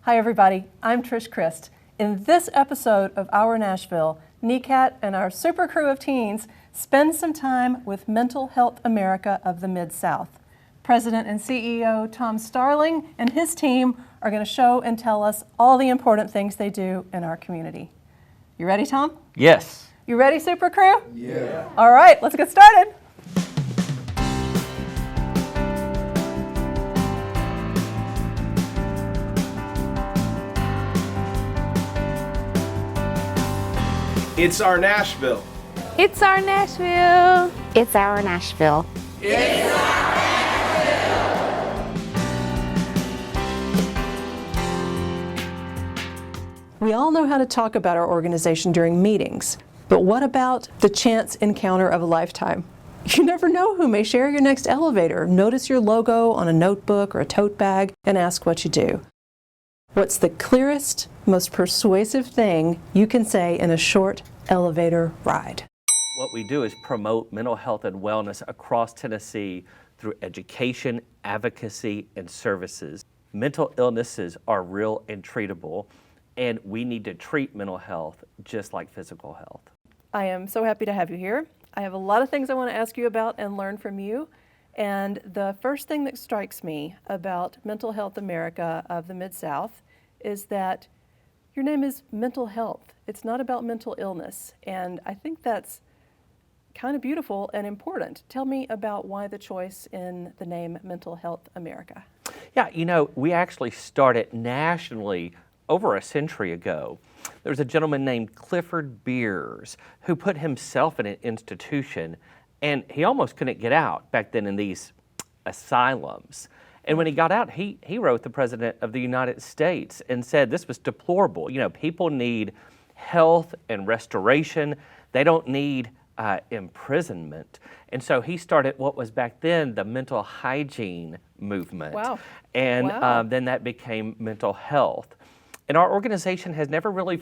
Hi everybody, I'm Trish Christ. In this episode of Our Nashville, NECAT and our super crew of teens spend some time with Mental Health America of the Mid-South. President and CEO Tom Starling and his team are going to show and tell us all the important things they do in our community. You ready, Tom? Yes. You ready, super crew? Yeah. All right, let's get started. It's our Nashville. It's our Nashville. It's our Nashville. We all know how to talk about our organization during meetings, but what about the chance encounter of a lifetime? You never know who may share your next elevator, notice your logo on a notebook or a tote bag, and ask what you do. What's the clearest, most persuasive thing you can say in a short elevator ride? What we do is promote mental health and wellness across Tennessee through education, advocacy, and services. Mental illnesses are real and treatable, and we need to treat mental health just like physical health. I am so happy to have you here. I have a lot of things I want to ask you about and learn from you. And the first thing that strikes me about Mental Health America of the Mid-South is that your name is mental health. It's not about mental illness. And I think that's kind of beautiful and important. Tell me about why the choice in the name Mental Health America. Yeah, you know, we actually started nationally over a century ago. There was a gentleman named Clifford Beers who put himself in an institution, and he almost couldn't get out back then in these asylums. And when he got out, he wrote the President of the United States and said this was deplorable. You know, people need health and restoration. They don't need imprisonment. And so he started what was back then the mental hygiene movement. Wow. And Wow. Then that became mental health. And our organization has never really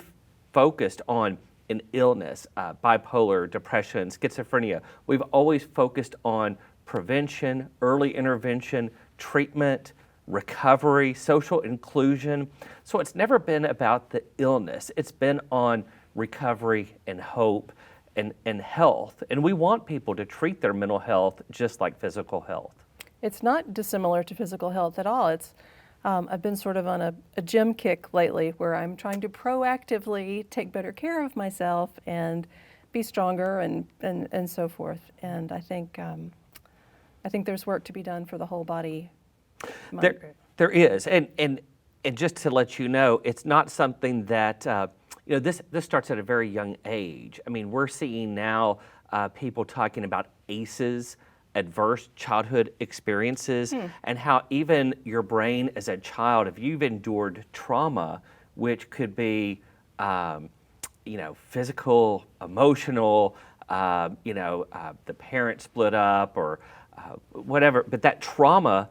focused on an illness, bipolar, depression, schizophrenia. We've always focused on prevention, early intervention, treatment, recovery, social inclusion. So it's never been about the illness. It's been on recovery and hope and health. And we want people to treat their mental health just like physical health. It's not dissimilar to physical health at all. I've been sort of on a gym kick lately where I'm trying to proactively take better care of myself and be stronger and so forth. And I think there's work to be done for the whole body. There is, and just to let you know, it's not something that this starts at a very young age. I mean, we're seeing now people talking about ACEs, adverse childhood experiences, and how even your brain as a child, if you've endured trauma, which could be physical, emotional, the parent split up or whatever, but that trauma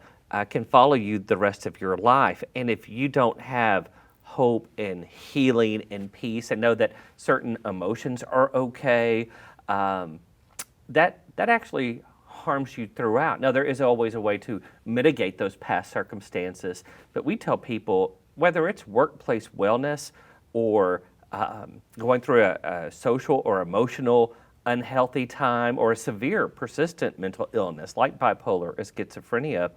can follow you the rest of your life. And if you don't have hope and healing and peace and know that certain emotions are okay, that actually harms you throughout. Now, there is always a way to mitigate those past circumstances, but we tell people, whether it's workplace wellness or going through a social or emotional unhealthy time or a severe persistent mental illness like bipolar or schizophrenia,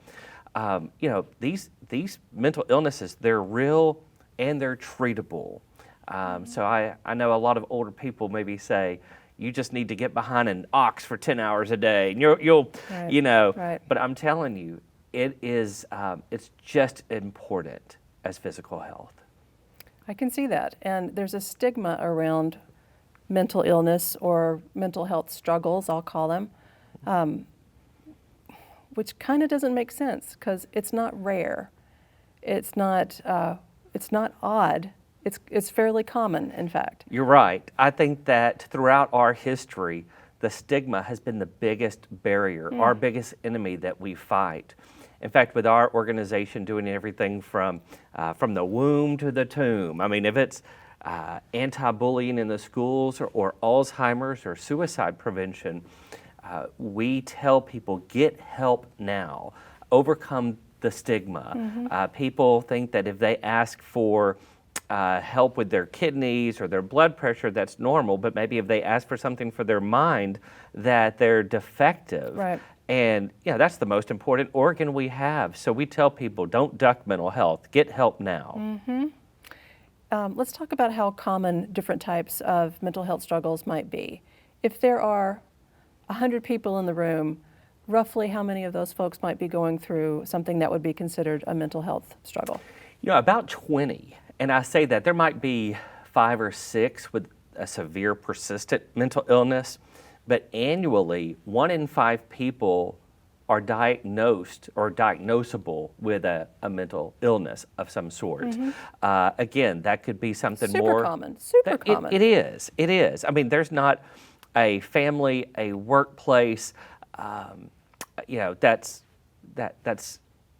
these mental illnesses, they're real and they're treatable. So I know a lot of older people maybe say, you just need to get behind an ox for 10 hours a day, and you'll Right. But I'm telling you, it's just important as physical health. I can see that. And there's a stigma around mental illness or mental health struggles, I'll call them, which kind of doesn't make sense because it's not rare. It's not odd. It's fairly common, in fact. You're right. I think that throughout our history, the stigma has been the biggest barrier, our biggest enemy that we fight. In fact, with our organization doing everything from the womb to the tomb, I mean, if it's anti-bullying in the schools or Alzheimer's or suicide prevention, we tell people, get help now. Overcome the stigma. People think that if they ask for help with their kidneys or their blood pressure, that's normal, but maybe if they ask for something for their mind, that they're defective. Right. And that's the most important organ we have. So we tell people, don't duck mental health, get help now. Let's talk about how common different types of mental health struggles might be. If there are 100 people in the room, roughly how many of those folks might be going through something that would be considered a mental health struggle? About 20. And I say that there might be 5 or 6 with a severe persistent mental illness, but annually 1 in 5 people are diagnosed or diagnosable with a mental illness of some sort. Again, that could be something Super common. Super common. It is. It is. I mean, there's not a family, a workplace, that's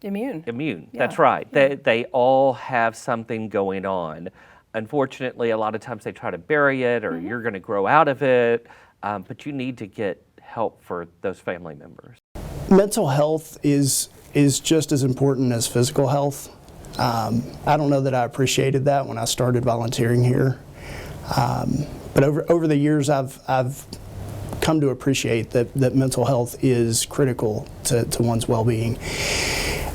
Immune. immune. Yeah. That's right. They all have something going on. Unfortunately, a lot of times they try to bury it, or you're going to grow out of it, but you need to get help for those family members. Mental health is just as important as physical health. I don't know that I appreciated that when I started volunteering here, but over the years I've come to appreciate that mental health is critical to one's well-being.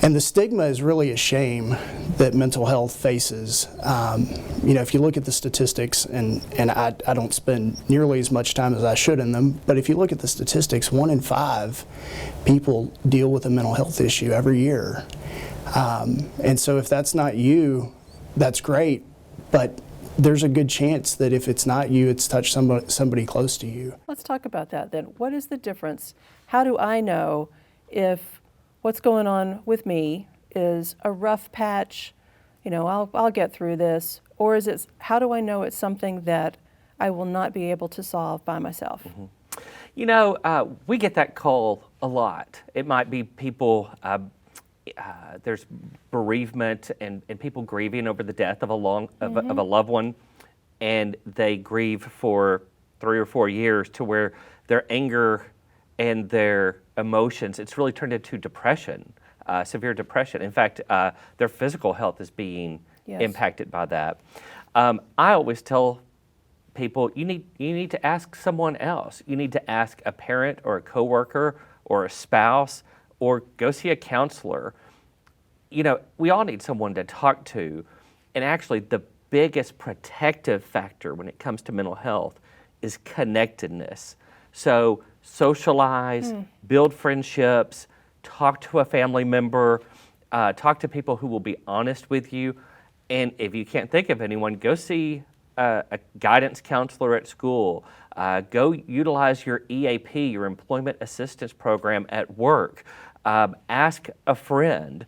And the stigma is really a shame that mental health faces. If you look at the statistics, and I don't spend nearly as much time as I should in them, but if you look at the statistics, 1 in 5 people deal with a mental health issue every year. And so if that's not you, that's great, but there's a good chance that if it's not you, it's touched somebody close to you. Let's talk about that then. What is the difference? How do I know if what's going on with me is a rough patch, I'll get through this, or is it, how do I know it's something that I will not be able to solve by myself? We get that call a lot. It might be people, there's bereavement and people grieving over the death of a loved one, and they grieve for 3 or 4 years to where their anger and their emotions, it's really turned into depression, severe depression. In fact, their physical health is being impacted by that. I always tell people, you need to ask someone else. You need to ask a parent or a coworker or a spouse, or go see a counselor. We all need someone to talk to. And actually, the biggest protective factor when it comes to mental health is connectedness. So socialize, build friendships, talk to a family member, talk to people who will be honest with you. And if you can't think of anyone, go see a guidance counselor at school. Go utilize your EAP, your Employment Assistance Program at work. Ask a friend.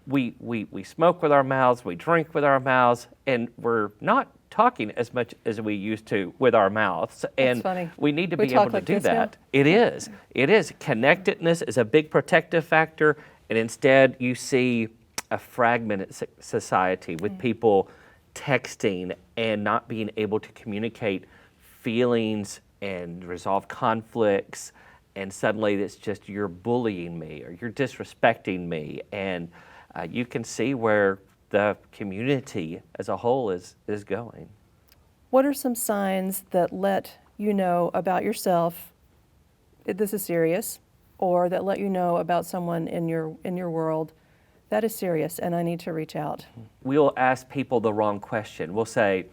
We smoke with our mouths, we drink with our mouths, and we're not talking as much as we used to with our mouths. And funny. we need to We be talk able to like do this that. now? It is. It is. Connectedness is a big protective factor, and instead you see a fragmented society with people texting and not being able to communicate feelings and resolve conflicts, and suddenly it's just you're bullying me or you're disrespecting me, and you can see where the community as a whole is going. What are some signs that let you know about yourself, this is serious, or that let you know about someone in your world, that is serious and I need to reach out? We'll ask people the wrong question. We'll say,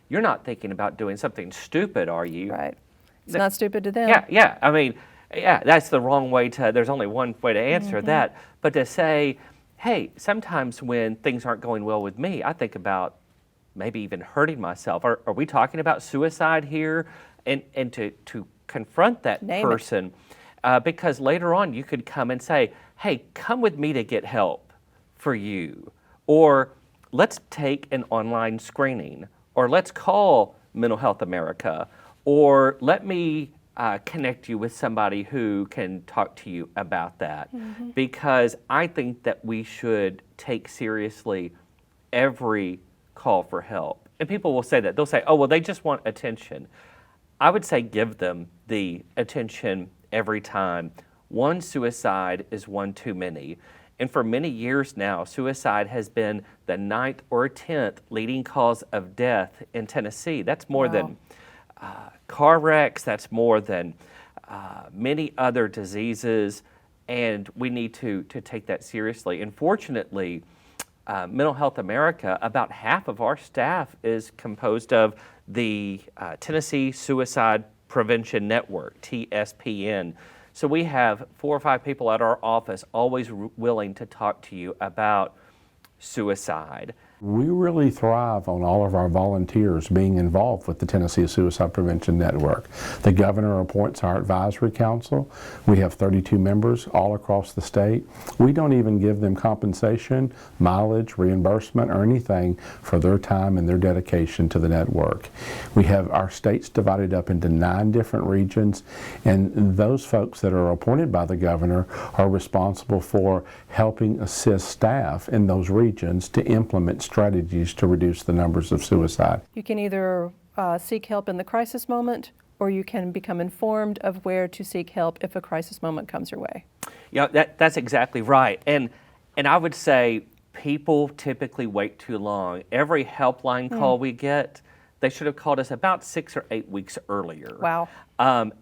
you're not thinking about doing something stupid, are you? Right. It's not stupid to them. Yeah. I mean, that's the wrong way there's only one way to answer that. But to say, hey, sometimes when things aren't going well with me, I think about maybe even hurting myself. Are we talking about suicide here? And to confront that Name it. person, because later on you could come and say, hey, come with me to get help for you. Or let's take an online screening. Or let's call Mental Health America. Or let me connect you with somebody who can talk to you about that. Because I think that we should take seriously every call for help. And people will say that. They'll say, oh, well, they just want attention. I would say give them the attention every time. One suicide is one too many. And for many years now, suicide has been the 9th or 10th leading cause of death in Tennessee. That's more than car wrecks, that's more than many other diseases, and we need to take that seriously. And fortunately, Mental Health America, about half of our staff is composed of the Tennessee Suicide Prevention Network, TSPN. So we have 4 or 5 people at our office always willing to talk to you about suicide. We really thrive on all of our volunteers being involved with the Tennessee Suicide Prevention Network. The governor appoints our advisory council. We have 32 members all across the state. We don't even give them compensation, mileage, reimbursement, or anything for their time and their dedication to the network. We have our states divided up into 9 different regions, and those folks that are appointed by the governor are responsible for helping assist staff in those regions to implement strategies to reduce the numbers of suicide. You can either seek help in the crisis moment, or you can become informed of where to seek help if a crisis moment comes your way. Yeah, that's exactly right. And I would say people typically wait too long. Every helpline call we get, they should have called us about 6 or 8 weeks earlier. Wow.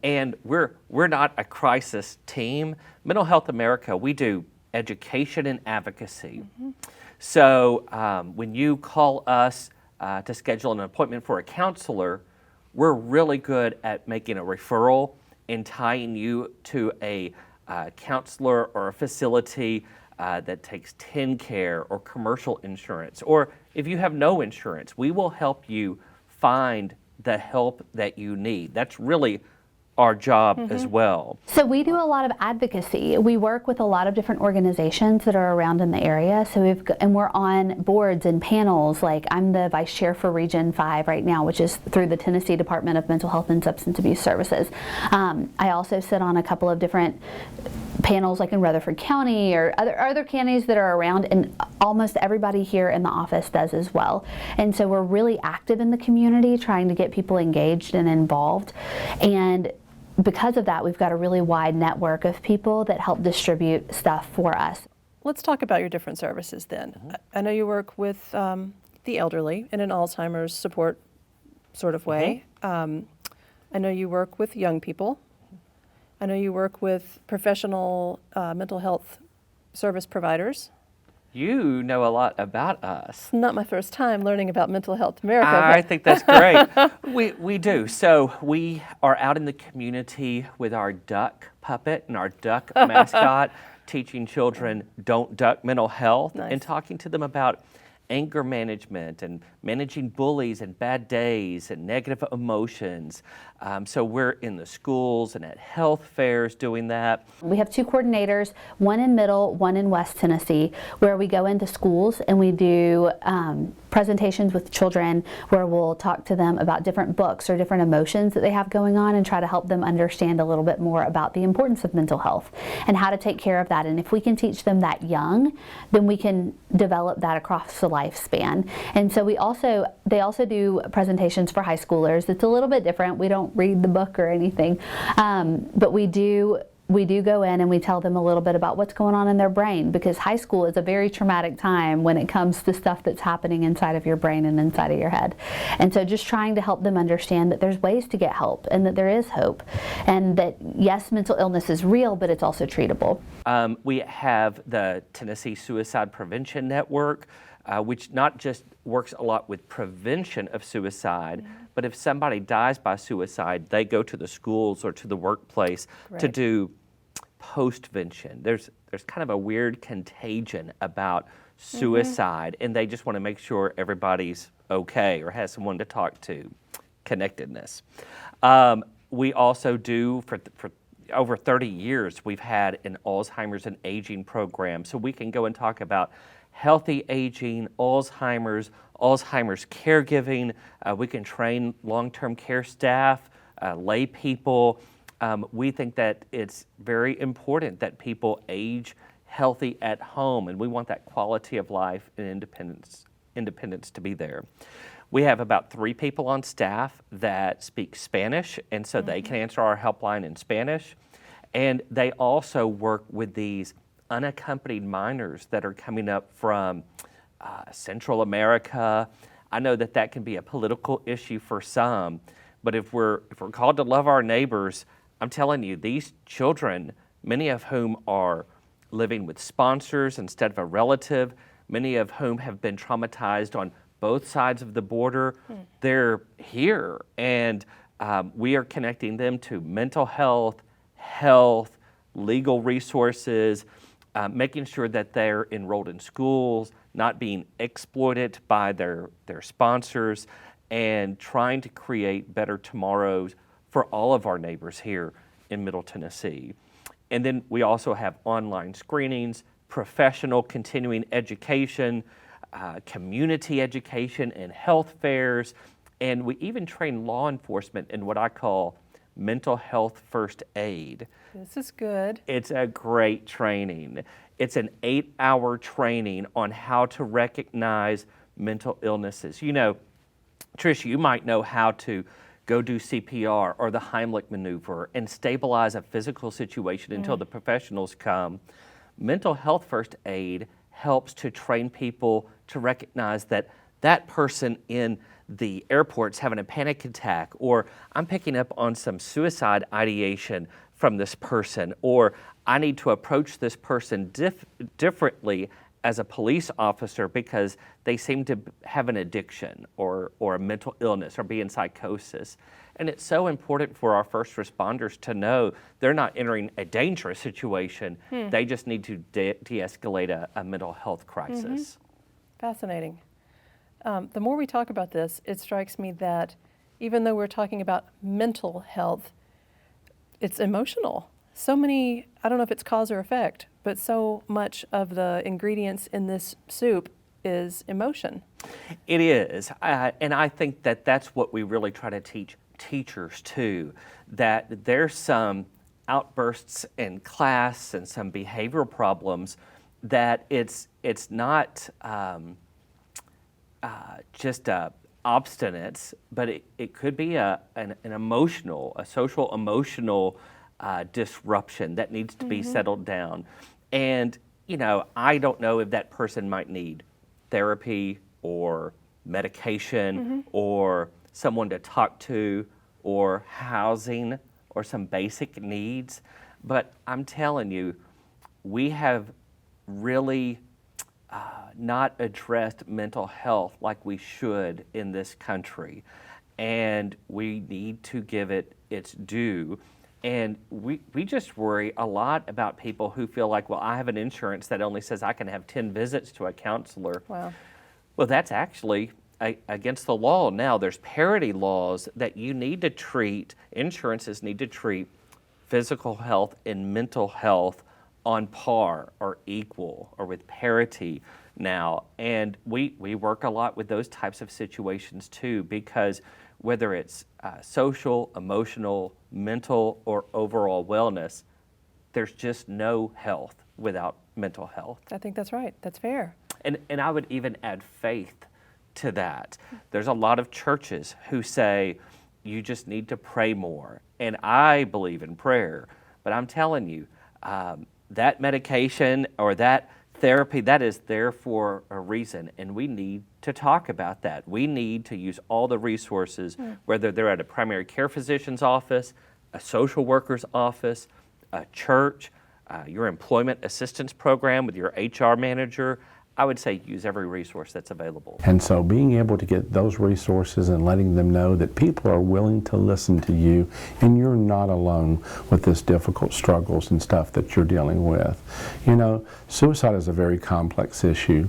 And we're not a crisis team. Mental Health America, we do education and advocacy. So when you call us to schedule an appointment for a counselor, we're really good at making a referral and tying you to a counselor or a facility that takes TennCare or commercial insurance. Or if you have no insurance, we will help you find the help that you need. That's really our job as well. So we do a lot of advocacy. We work with a lot of different organizations that are around in the area. So we're on boards and panels. Like I'm the vice chair for Region 5 right now, which is through the Tennessee Department of Mental Health and Substance Abuse Services. I also sit on a couple of different panels like in Rutherford County or other counties that are around, and almost everybody here in the office does as well. And so we're really active in the community trying to get people engaged and involved. And because of that, we've got a really wide network of people that help distribute stuff for us. Let's talk about your different services then. I know you work with the elderly in an Alzheimer's support sort of way. I know you work with young people. I know you work with professional mental health service providers. You know a lot about us. Not my first time learning about Mental Health America. I think that's great. We do. So we are out in the community with our duck puppet and our duck mascot, teaching children don't duck mental health and talking to them about anger management and managing bullies and bad days and negative emotions. So we're in the schools and at health fairs doing that. We have 2 coordinators, one in Middle, one in West Tennessee, where we go into schools and we do presentations with children where we'll talk to them about different books or different emotions that they have going on and try to help them understand a little bit more about the importance of mental health and how to take care of that. And if we can teach them that young, then we can develop that across the lifespan. And so they also do presentations for high schoolers. It's a little bit different. We don't read the book or anything, but we do go in and we tell them a little bit about what's going on in their brain, because high school is a very traumatic time when it comes to stuff that's happening inside of your brain and inside of your head. And so just trying to help them understand that there's ways to get help and that there is hope, and that yes, mental illness is real, but it's also treatable. We have the Tennessee Suicide Prevention Network, which not just works a lot with prevention of suicide, but if somebody dies by suicide, they go to the schools or to the workplace to do postvention. There's kind of a weird contagion about suicide, and they just want to make sure everybody's okay or has someone to talk to. Connectedness. We also do, for over 30 years, we've had an Alzheimer's and aging program, so we can go and talk about healthy aging, Alzheimer's caregiving. We can train long-term care staff, lay people. We think that it's very important that people age healthy at home, and we want that quality of life and independence to be there. We have about 3 people on staff that speak Spanish, and so they can answer our helpline in Spanish. And they also work with these unaccompanied minors that are coming up from Central America. I know that that can be a political issue for some, but if we're called to love our neighbors, I'm telling you, these children, many of whom are living with sponsors instead of a relative, many of whom have been traumatized on both sides of the border, they're here, and we are connecting them to mental health, legal resources, making sure that they're enrolled in schools, not being exploited by their sponsors, and trying to create better tomorrows for all of our neighbors here in Middle Tennessee. And then we also have online screenings, professional continuing education, community education, and health fairs. And we even train law enforcement in what I call mental health first aid. This is good. It's a great training. It's an 8-hour training on how to recognize mental illnesses. You know, Trish, you might know how to go do CPR or the Heimlich maneuver and stabilize a physical situation until the professionals come. Mental health first aid helps to train people to recognize that that person in the airport's having a panic attack, or I'm picking up on some suicide ideation from this person, or I need to approach this person differently as a police officer because they seem to have an addiction or a mental illness or be in psychosis. And it's so important for our first responders to know they're not entering a dangerous situation. They just need to de-escalate a mental health crisis. Fascinating. The more we talk about this, it strikes me that even though we're talking about mental health, it's emotional. So many, I don't know if it's cause or effect, but so much of the ingredients in this soup is emotion. It is, and I think that that's what we really try to teach teachers too, that there's some outbursts in class and some behavioral problems that it's not just obstinance, but it could be an emotional, a social emotional disruption that needs to be settled down. And, you know, I don't know if that person might need therapy or medication or someone to talk to or housing or some basic needs. But I'm telling you, we have really not addressed mental health like we should in this country. And we need to give it its due. And we just worry a lot about people who feel like, well, I have an insurance that only says I can have 10 visits to a counselor. Wow. Well, that's actually against the law now. There's parity laws that you need to treat, insurances need to treat physical health and mental health on par or equal or with parity now. And we work a lot with those types of situations too, because whether it's social, emotional, mental, or overall wellness, there's just no health without mental health. I think that's right. That's fair. And I would even add faith to that. There's a lot of churches who say, you just need to pray more. And I believe in prayer, but I'm telling you, that medication or that therapy, that is there for a reason, and we need to talk about that. We need to use all the resources, whether they're at a primary care physician's office, a social worker's office, a church, your employment assistance program with your HR manager. I would say use every resource that's available. And so being able to get those resources and letting them know that people are willing to listen to you and you're not alone with this difficult struggles and stuff that you're dealing with. You know, suicide is a very complex issue.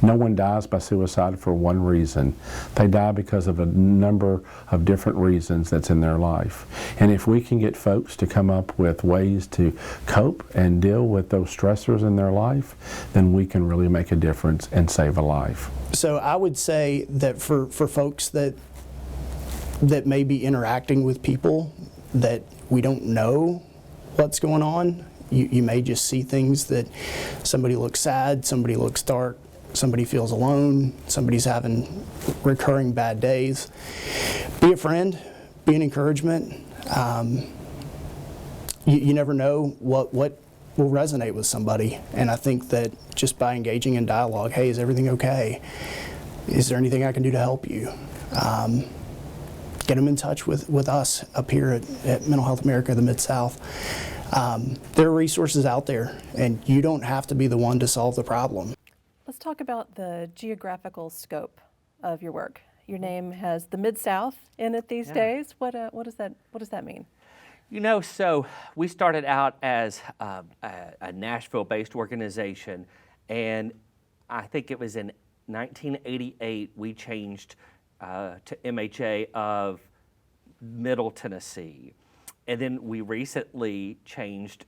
No one dies by suicide for one reason. They die because of a number of different reasons that's in their life. And if we can get folks to come up with ways to cope and deal with those stressors in their life, then we can really make a difference and save a life. So I would say that for folks that may be interacting with people that we don't know what's going on, you may just see things that somebody looks sad, somebody looks dark, somebody feels alone, somebody's having recurring bad days. Be a friend, be an encouragement. You never know what resonate with somebody. And I think that just by engaging in dialogue, hey, is everything okay? Is there anything I can do to help you? Get them in touch with us up here at Mental Health America, the Mid-South. There are resources out there, and you don't have to be the one to solve the problem. Let's talk about the geographical scope of your work. Your name has the Mid-South in it these days. What does that mean? You know, so we started out as a Nashville-based organization, and I think it was in 1988 we changed to MHA of Middle Tennessee, and then we recently changed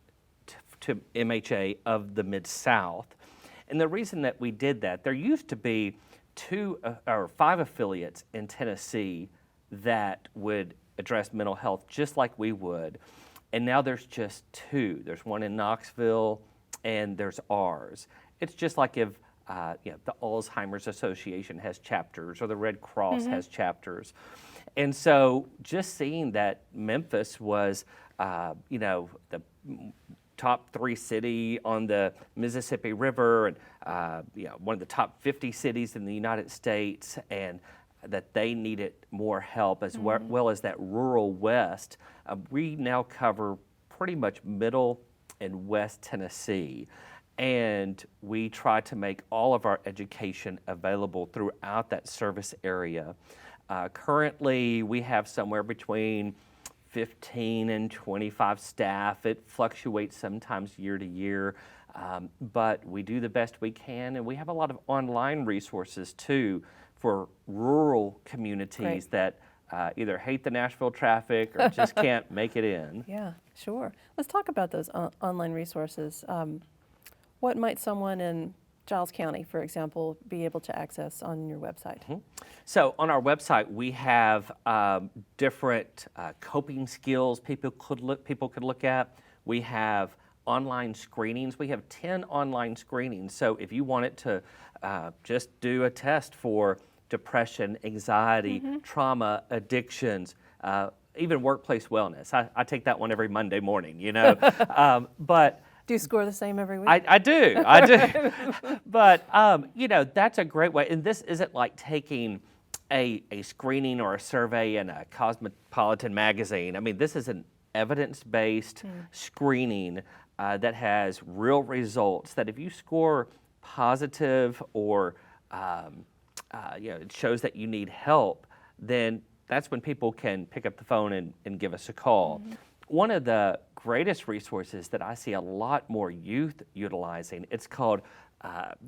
to MHA of the Mid-South. And the reason that we did that, there used to be 2 or 5 affiliates in Tennessee that would address mental health just like we would, and now there's just 2. There's one in Knoxville, and there's ours. It's just like if the Alzheimer's Association has chapters, or the Red Cross has chapters. And so just seeing that Memphis was, the top 3 city on the Mississippi River, and one of the top 50 cities in the United States, and that they needed more help, as well as that rural West. We now cover pretty much Middle and West Tennessee, and we try to make all of our education available throughout that service area. Currently, we have somewhere between 15 and 25 staff. It fluctuates sometimes year to year, but we do the best we can, and we have a lot of online resources too for rural communities that either hate the Nashville traffic or just can't make it in. Yeah, sure. Let's talk about those online resources. What might someone in Giles County, for example, be able to access on your website? So on our website, we have different coping skills people could look at. We have online screenings. We have 10 online screenings. So if you wanted to just do a test for depression, anxiety, trauma, addictions, even workplace wellness. I take that one every Monday morning, but Do you score the same every week? I do. But, that's a great way. And this isn't like taking a screening or a survey in a Cosmopolitan magazine. I mean, this is an evidence-based screening that has real results, that if you score positive, or it shows that you need help, then that's when people can pick up the phone and give us a call. One of the greatest resources that I see a lot more youth utilizing, it's called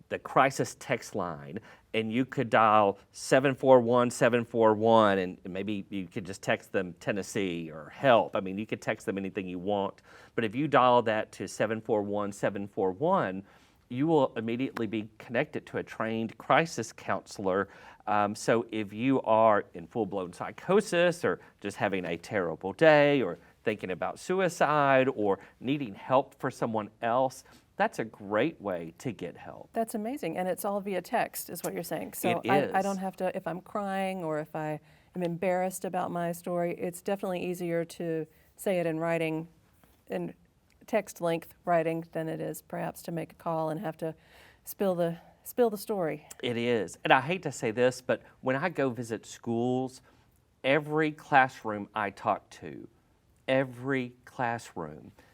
the crisis text line, and you could dial 741-741, and maybe you could just text them Tennessee or help. I mean, you could text them anything you want, but if you dial that to 741-741, you will immediately be connected to a trained crisis counselor. So if you are in full-blown psychosis, or just having a terrible day, or thinking about suicide, or needing help for someone else, that's a great way to get help. That's amazing, and it's all via text, is what you're saying. So It is. I don't have to, if I'm crying or if I am embarrassed about my story, it's definitely easier to say it in writing, in text length writing, than it is perhaps to make a call and have to spill the story. It is. And I hate to say this, but when I go visit schools, every classroom I talk to,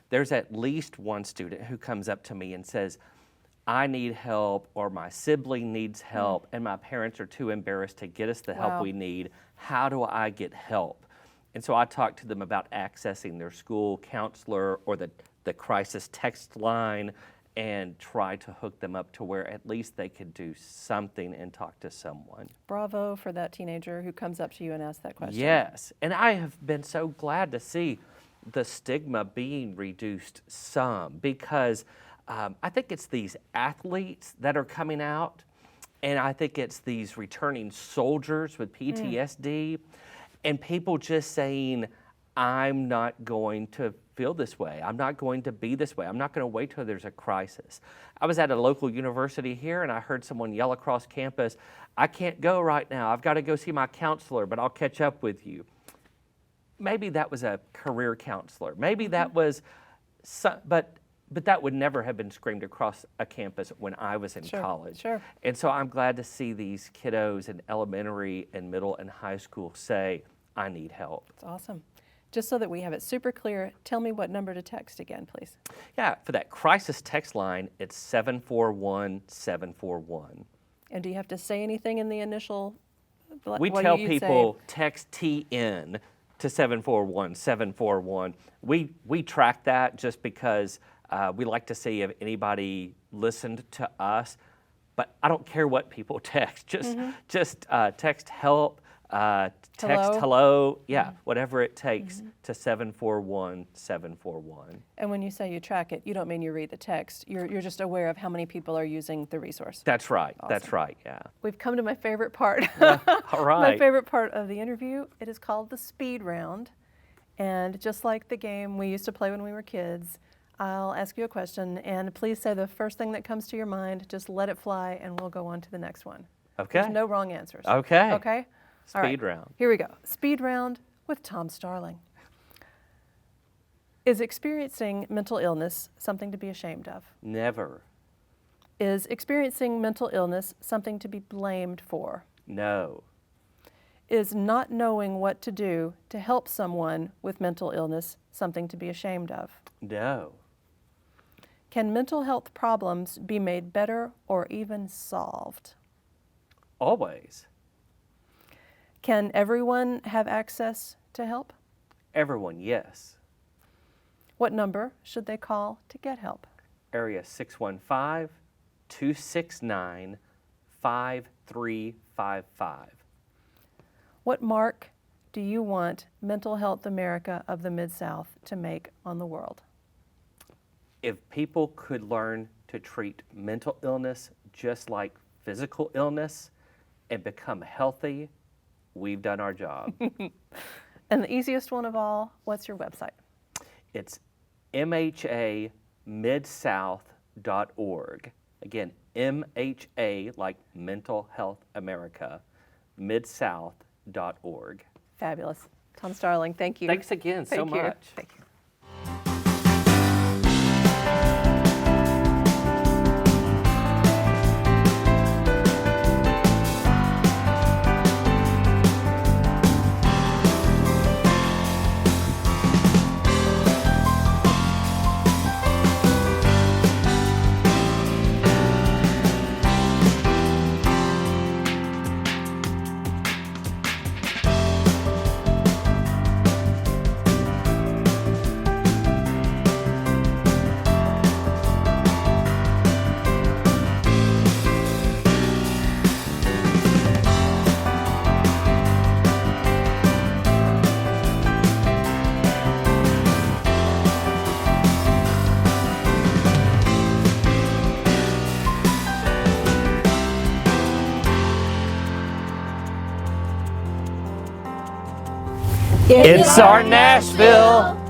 there's at least one student who comes up to me and says, I need help, or my sibling needs help, and my parents are too embarrassed to get us the help we need. How do I get help? And so I talk to them about accessing their school counselor or the crisis text line, and try to hook them up to where at least they could do something and talk to someone. Bravo for that teenager who comes up to you and asks that question. Yes, and I have been so glad to see the stigma being reduced some, because I think it's these athletes that are coming out, and I think it's these returning soldiers with PTSD, and people just saying, I'm not going to feel this way. I'm not going to be this way. I'm not going to wait till there's a crisis. I was at a local university here, and I heard someone yell across campus, I can't go right now. I've got to go see my counselor, but I'll catch up with you. Maybe that was a career counselor. Maybe that was, but but that would never have been screamed across a campus when I was in Sure, college. sure. And so I'm glad to see these kiddos in elementary and middle and high school say, I need help. It's awesome. Just so that we have it super clear, tell me what number to text again, please. Yeah, for that crisis text line, it's 741-741. And do you have to say anything in the initial? We what tell you'd people text TN to 741-741. We track that just because we like to see if anybody listened to us. But I don't care what people text. Just text help, text hello, whatever it takes to 741-741. And when you say you track it, you don't mean you read the text. You're just aware of how many people are using the resource. That's right. That's Awesome. right. Yeah. We've come to my favorite part. All right. My favorite part of the interview. It is called the speed round. And just like the game we used to play when we were kids, I'll ask you a question, and please say the first thing that comes to your mind. Just let it fly, and we'll go on to the next one. Okay. There's no wrong answers. Okay. Okay? All right. Speed round. Here we go. Speed round with Tom Starling. Is experiencing mental illness something to be ashamed of? Never. Is experiencing mental illness something to be blamed for? No. Is not knowing what to do to help someone with mental illness something to be ashamed of? No. Can mental health problems be made better or even solved? Always. Can everyone have access to help? Everyone, yes. What number should they call to get help? Area 615-269-5355. What mark do you want Mental Health America of the Mid-South to make on the world? If people could learn to treat mental illness just like physical illness and become healthy, we've done our job. And the easiest one of all, what's your website? It's mhamidsouth.org. Again, MHA, like Mental Health America, midsouth.org. Fabulous. Tom Starling, thank you. Thanks again so Thank you. much. Thank you. It's our Nashville.